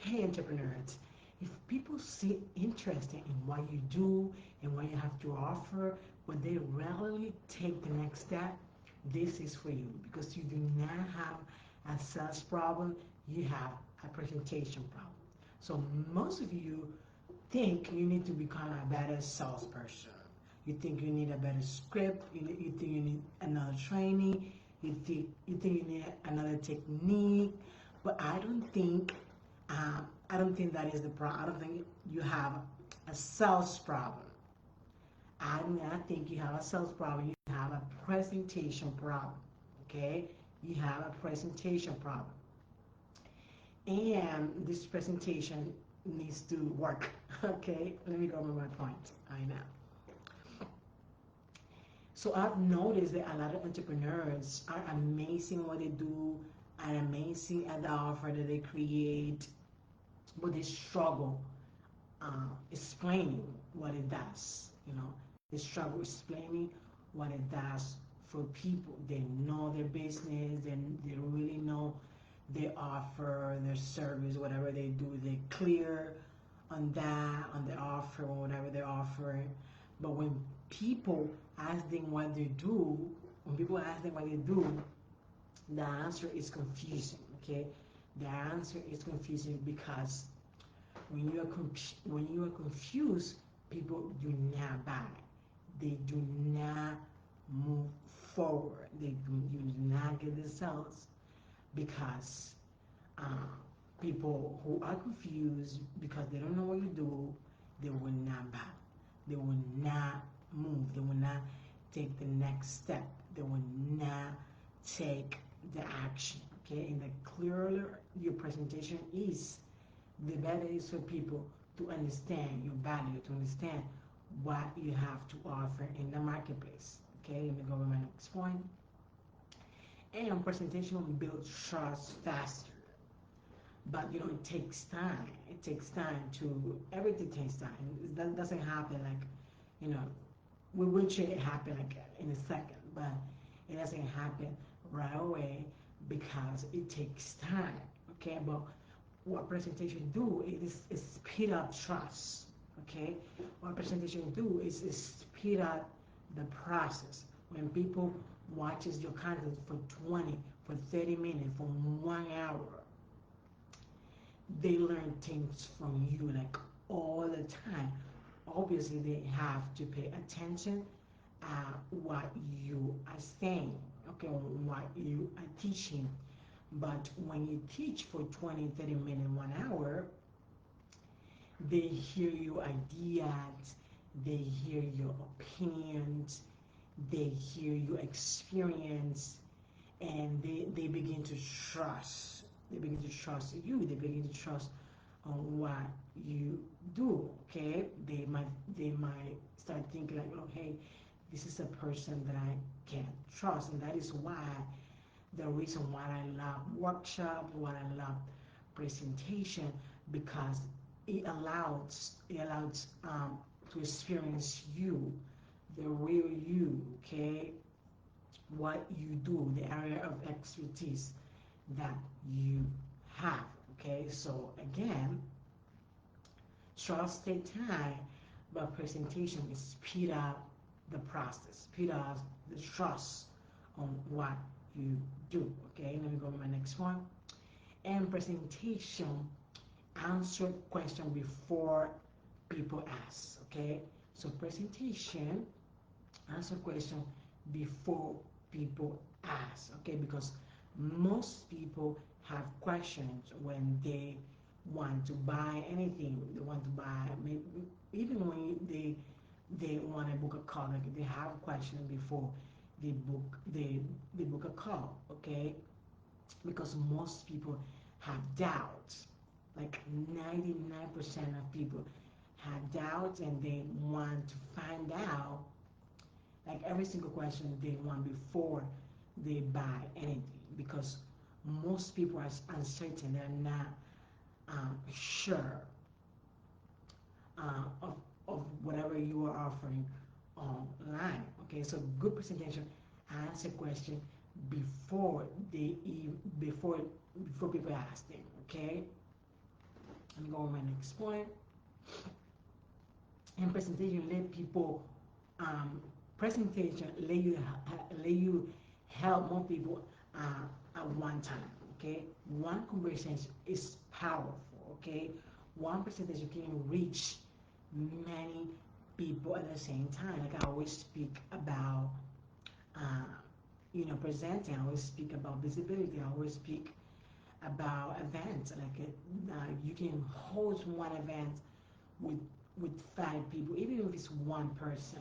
Hey entrepreneurs, if people see interested in what you do and what you have to offer, but they rarely take the next step, this is for you because you do not have a sales problem, you have a presentation problem. So most of you think you need to become a better salesperson. You think you need a better script, you think you need another training, you think you need another technique, but I don't think that is the problem. I don't think you have a sales problem. I do not think you have a sales problem. You have a presentation problem. Okay? You have a presentation problem. And this presentation needs to work. Okay? Let me go over my point. I know. So I've noticed that a lot of entrepreneurs are amazing what they do, are amazing at the offer that they create, but they struggle explaining what it does. They struggle explaining what it does for people. They know their business, they really know their offer, their service, whatever they do. They're clear on that, on the offer, or whatever they're offering. But people ask them what they do, when people ask them what they do, the answer is confusing. Okay, the answer is confusing because when you are confused, people do not buy. They do not move forward. You do not get the sales because uh, people who are confused because they don't know what you do, they will not buy. They will not move. They will not take the next step. They will not take the action. Okay, and the clearer your presentation is, the better it is for people to understand your value, to understand what you have to offer in the marketplace. Okay, let me go over my next point. And presentation will build trust faster. But it takes time. It takes time to everything takes time. That doesn't happen like, you know, we wish it happened like in a second, but it doesn't happen right away because it takes time. Okay, but what presentation do is speed up trust. Okay, what presentation do is speed up the process. When people watches your content for 20, for 30 minutes, for 1 hour, they learn things from you like all the time. Obviously, they have to pay attention what you are saying, okay, what you are teaching. But when you teach for 20, 30 minutes, 1 hour, they hear your ideas, they hear your opinions, they hear your experience, and they begin to trust. They begin to trust you. They begin to trust on what you do. Okay, they might start thinking like, oh hey, this is a person that I can trust, and that is why the reason why I love workshop, why I love presentation, because it allows to experience you, the real you. Okay, what you do, the area of expertise that you have. Okay, so again, trust takes time, but presentation is speed up the process, speed up the trust on what you do. Okay, let me go to my next one. And presentation, answer question before people ask. Okay, so presentation, answer question before people ask. Okay, because most people have questions when they want to buy anything. They want to buy, maybe, even when they want to book a call, like they have questions before they book a call. Okay, because most people have doubts. Like 99% of people have doubts and they want to find out like every single question they want before they buy anything because most people are uncertain. They're not sure of whatever you are offering online. Okay, so good presentation, answer question before before people ask them. Okay, I'm going to my next point. And presentation let people um, presentation let you help more people at one time. Okay, one conversation is powerful. Okay, one presentation can reach many people at the same time. Like I always speak about, uh, presenting. I always speak about visibility. I always speak about events. Like you can host one event with with 5 people, even if it's one person,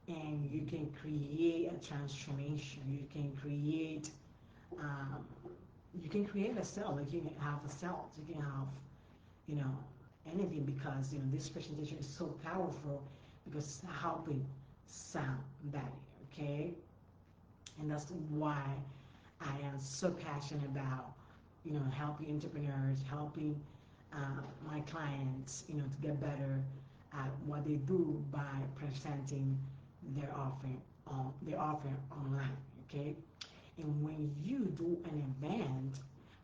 and you can create a transformation. Um, you can create a cell. Like you can have a cell. You can have you know anything because this presentation is so powerful because it's helping somebody. Okay, and that's why I am so passionate about helping entrepreneurs, helping my clients, to get better at what they do by presenting their offering online. Okay, and when you do an event,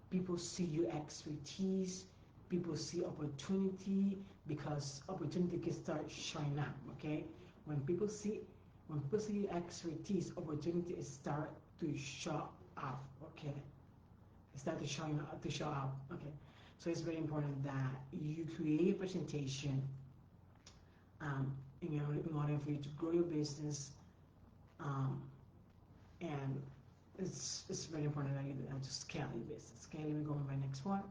people see your expertise, people see opportunity because opportunity can start showing up. Okay, when people see when people see your expertise, opportunity start to show up. Okay, start to show up. Okay, so it's very important that you create a presentation um, in order for you to grow your business, um, and it's very important that you do that to scale your business. Okay, let me go on my next one.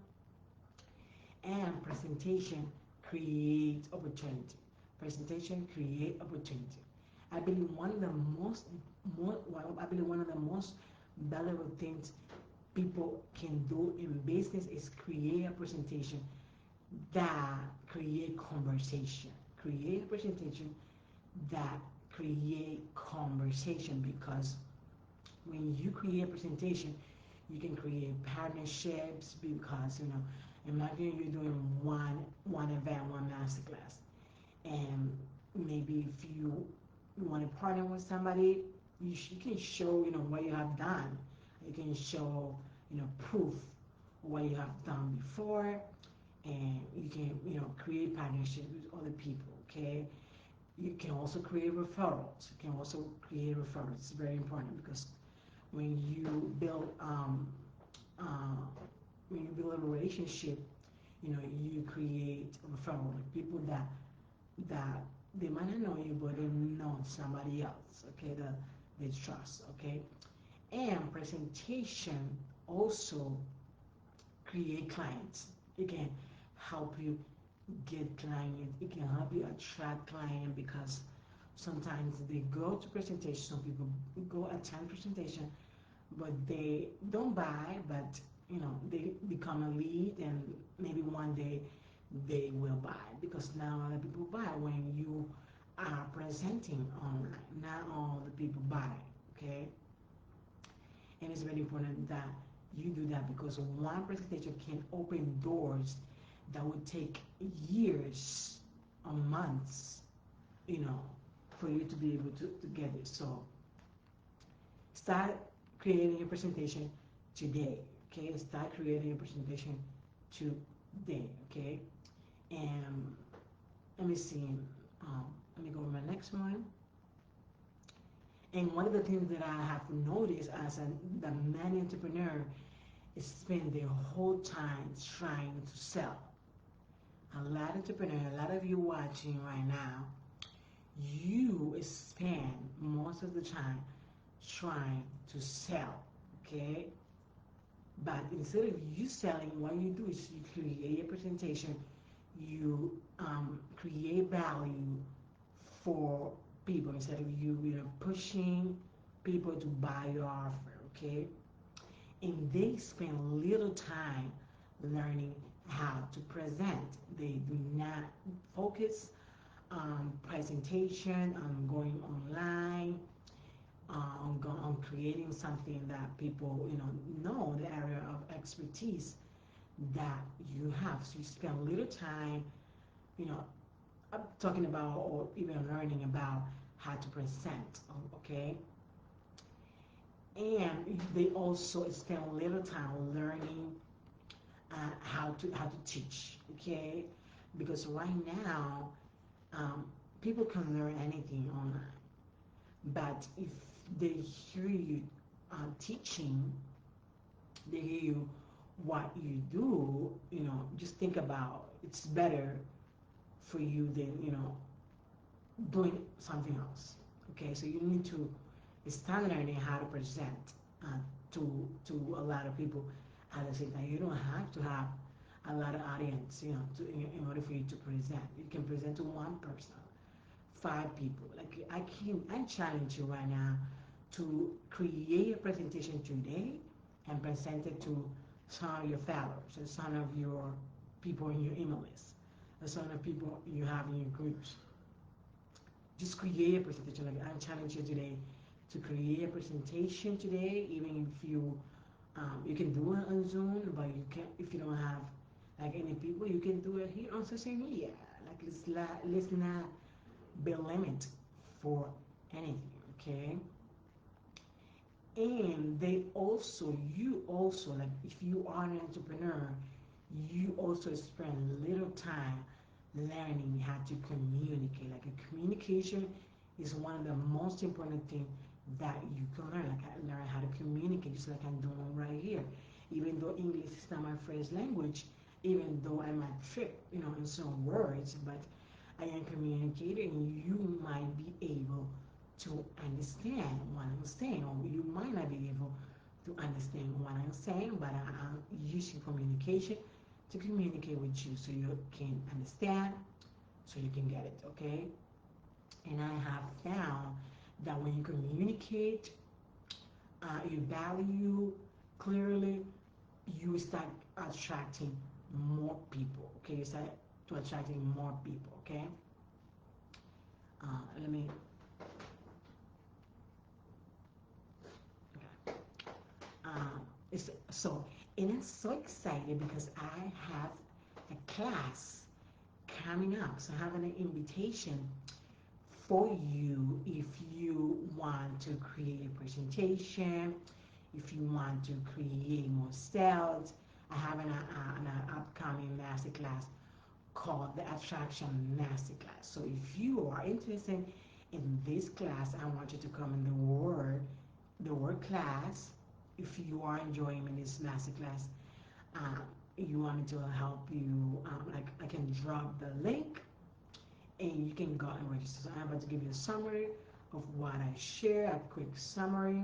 And presentation create opportunity. Presentation create opportunity. I believe one of the I believe one of the most valuable things people can do in business is create a presentation that create conversation. Create a presentation that create conversation because when you create a presentation, you can create partnerships because imagine you're doing one event, one masterclass, and maybe if you want to partner with somebody, you can show what you have done. You can show proof of what you have done before, and you can create partnerships with other people. Okay, you can also create referrals. You can also create referrals. It's very important because when you build uh, when you build a relationship, you create referral like people that they might not know you, but they know somebody else. Okay, that they trust. Okay, and presentation also create clients. It can help you get client. It can help you attract client because sometimes they go to presentation. Some people go attend presentation, but they don't buy. But they become a lead, and maybe one day they will buy because now other people buy when you are presenting online. Not all the people buy. Okay, and it's very important that you do that because one presentation can open doors that would take years or months, you know, for you to be able to get it. So start creating your presentation today. Okay, start creating your presentation today. Okay, and let me see. Let me go to my next one. And one of the things that I have noticed as the man entrepreneur is spend their whole time trying to sell. A lot of entrepreneurs, a lot of you watching right now, you spend most of the time trying to sell, okay? But instead of you selling, what you do is you create a presentation, you create value for people instead of you pushing people to buy your offer, okay? And they spend little time learning how to present. They do not focus on presentation, on going online, on creating something that people know the area of expertise that you have. So you spend little time, you know, talking about or even learning about how to present. Okay, and they also spend a little time learning how to teach, okay? Because right now, um, people can learn anything online, but if they hear you teaching, they hear you what you do, just think about it's better for you than doing something else. Okay, so you need to start learning how to present to a lot of people at the same time. You don't have to have a lot of audience, in order for you to present. You can present to one person, five people. Like I challenge you right now to create a presentation today and present it to some of your followers and some of your people in your email list, and some of the people you have in your groups. Just create a presentation. Like I challenge you today to create a presentation today, even if you can do it on Zoom, but you can if you don't have like any people, you can do it here on social media. Like let's not be limit for anything, okay? And you also, like if you are an entrepreneur, you also spend little time learning how to communicate. Like a communication is one of the most important things that you can learn. Like I learn how to communicate, just like I'm doing right here. Even though English is not my first language, even though I might trip, in some words, but I am communicating, and you might be able to understand what I'm saying, or you might not be able to understand what I'm saying, but I'm using communication to communicate with you so you can understand, so you can get it, okay? And I have found that when you communicate your value clearly, you start attracting more people, okay? You start to attracting more people, okay? Let me, okay. It's, so, and I'm so excited because I have a class coming up. So I have an invitation for you if you want to create a presentation, if you want to create more sales. I have an upcoming masterclass called the Attraction Masterclass. So if you are interested in this class, I want you to come in the word class. If you are enjoying this masterclass, um, you want me to help you, like I can drop the link and you can go and register. So I'm about to give you a summary of what I share, a quick summary.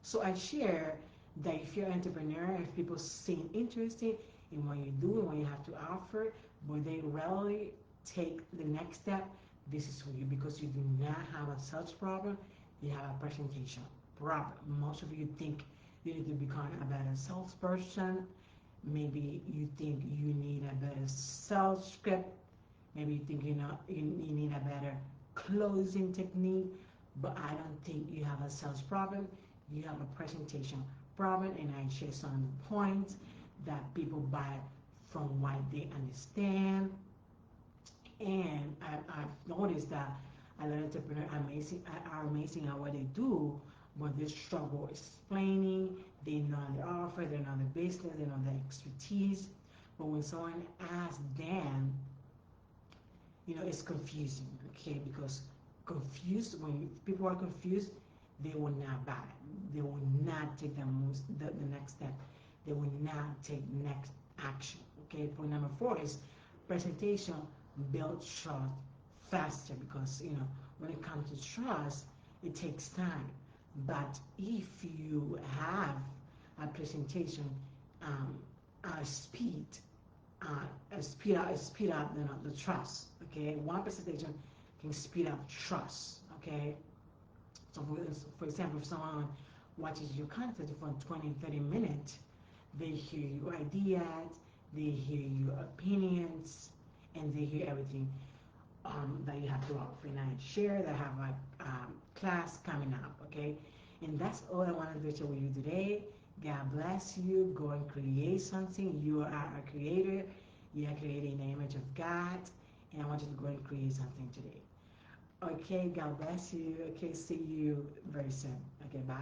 So I share that if you're an entrepreneur, if people seem interested in what you do and what you have to offer, but they rarely take the next step, this is for you because you do not have a sales problem, you have a presentation problem. Most of you think you need to become a better salesperson. Maybe you think you need a better sales script. Maybe you think you need a better closing technique, but I don't think you have a sales problem. You have a presentation problem, and I share some of the points that people buy from what they understand. And I've noticed that a lot of entrepreneurs are amazing at what they do, but they struggle explaining. They know their offer, they know their business, they know their expertise. But when someone asks them, it's confusing, okay? Because when people are confused, they will not buy. They will not take the next step. They will not take next action. Okay. Point number 4 is presentation build trust faster because when it comes to trust, it takes time. But if you have a presentation, um, speed speed up the trust. Okay, one presentation can speed up trust. Okay, so for example, if someone watches your content for 20, 30 minutes, they hear your ideas, they hear your opinions, and they hear everything that you have to offer. And I share that I have a class coming up. Okay, and that's all I wanted to share with you today. God bless you. Go and create something. You are a creator. You are creating the image of God. And I want you to go and create something today. Okay, God bless you. Okay, see you very soon. Okay, bye.